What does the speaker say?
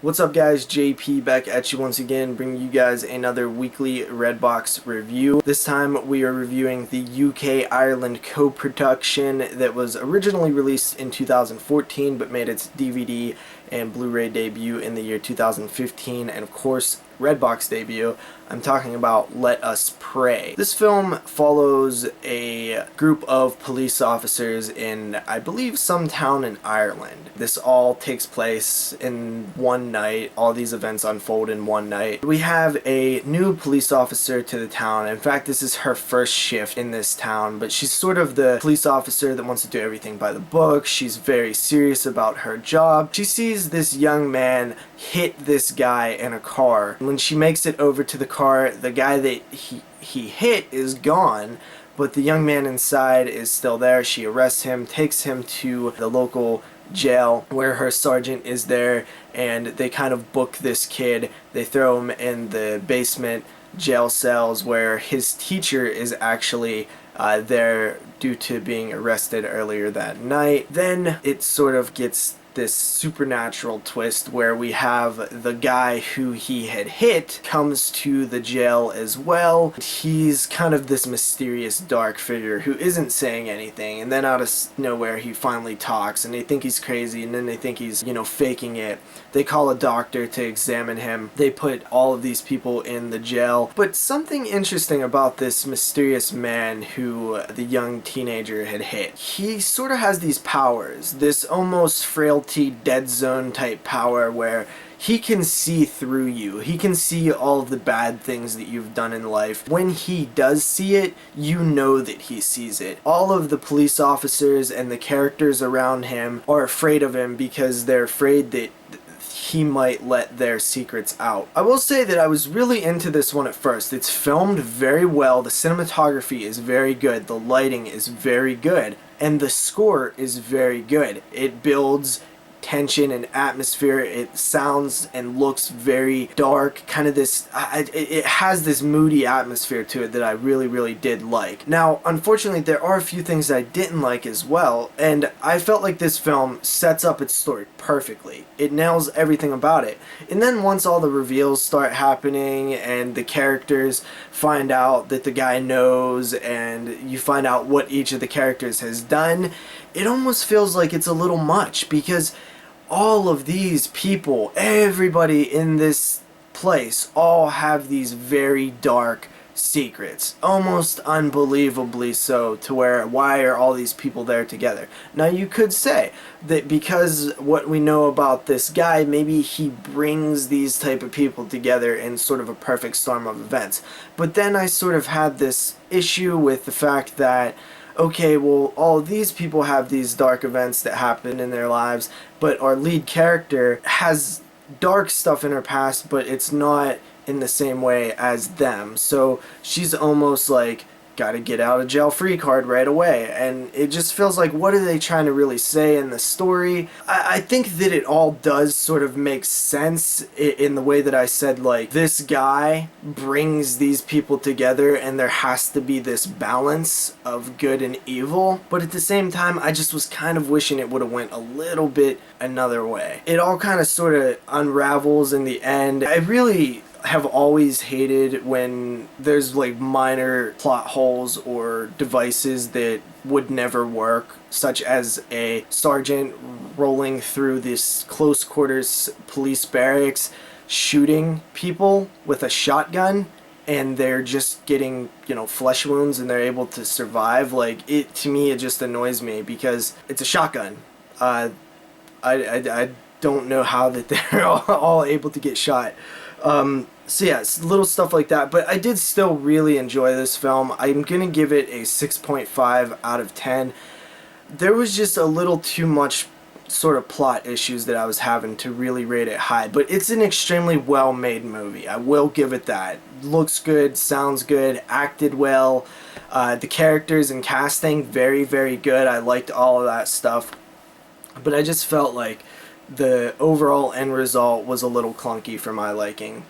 What's up guys, JP back at you once again, bringing you guys another weekly Redbox review. This time we are reviewing the UK-Ireland co-production that was originally released in 2014 but made its DVD and Blu-ray debut in the year 2015, and of course Redbox debut. I'm talking about Let Us Pray. This film follows a group of police officers in, I believe, some town in Ireland. This all takes place in one night. All these events unfold in one night. We have a new police officer to the town. In fact, this is her first shift in this town, but she's sort of the police officer that wants to do everything by the book. She's very serious about her job. She sees this young man hit this guy in a car. When she makes it over to the car, the guy that he hit is gone, but the young man inside is still there. She arrests him, takes him to the local jail where her sergeant is there, and they kind of book this kid. They throw him in the basement jail cells where his teacher is actually there due to being arrested earlier that night. Then it sort of gets this supernatural twist where we have the guy who he had hit comes to the jail as well. He's kind of this mysterious dark figure who isn't saying anything, and then out of nowhere he finally talks, and they think he's crazy, and then they think he's, faking it. They call a doctor to examine him. They put all of these people in the jail. But something interesting about this mysterious man who the young teenager had hit, he sort of has these powers, this almost frailty dead zone type power where he can see through you. He can see all of the bad things that you've done in life. When he does see it, you know that he sees it. All of the police officers and the characters around him are afraid of him because they're afraid that he might let their secrets out. I will say that I was really into this one at first. It's filmed very well. The cinematography is very good. The lighting is very good. And the score is very good. It builds tension and atmosphere. It sounds and looks very dark, kind of this, it has this moody atmosphere to it that I really did like. Now, unfortunately, there are a few things that I didn't like as well, and I felt like this film sets up its story perfectly. It nails everything about it. And then once all the reveals start happening and the characters find out that the guy knows, and you find out what each of the characters has done, it almost feels like it's a little much, because all of these people, everybody in this place, all have these very dark secrets, almost unbelievably so, to where why are all these people there together? Now you could say that because what we know about this guy, maybe he brings these type of people together in sort of a perfect storm of events. But then I sort of had this issue with the fact that, okay, well, all these people have these dark events that happen in their lives, but our lead character has dark stuff in her past, but it's not in the same way as them. So she's almost like got to get out of jail free card right away, and it just feels like, what are they trying to really say in the story? I think that it all does sort of make sense in the way that I said, like, this guy brings these people together and there has to be this balance of good and evil, but at the same time I just was kind of wishing it would have went a little bit another way. It all kind of sort of unravels in the end. I really have always hated when there's like minor plot holes or devices that would never work, such as a sergeant rolling through this close quarters police barracks shooting people with a shotgun, and they're just getting, flesh wounds and they're able to survive. Like, to me it just annoys me because it's a shotgun. I don't know how that they're all able to get shot. So yeah, it's little stuff like that, but I did still really enjoy this film. I'm gonna give it a 6.5 out of 10. There was just a little too much sort of plot issues that I was having to really rate it high, but it's an extremely well made movie. I will give it that. Looks good, sounds good, acted well, the characters and casting very good. I liked all of that stuff, but I just felt like the overall end result was a little clunky for my liking.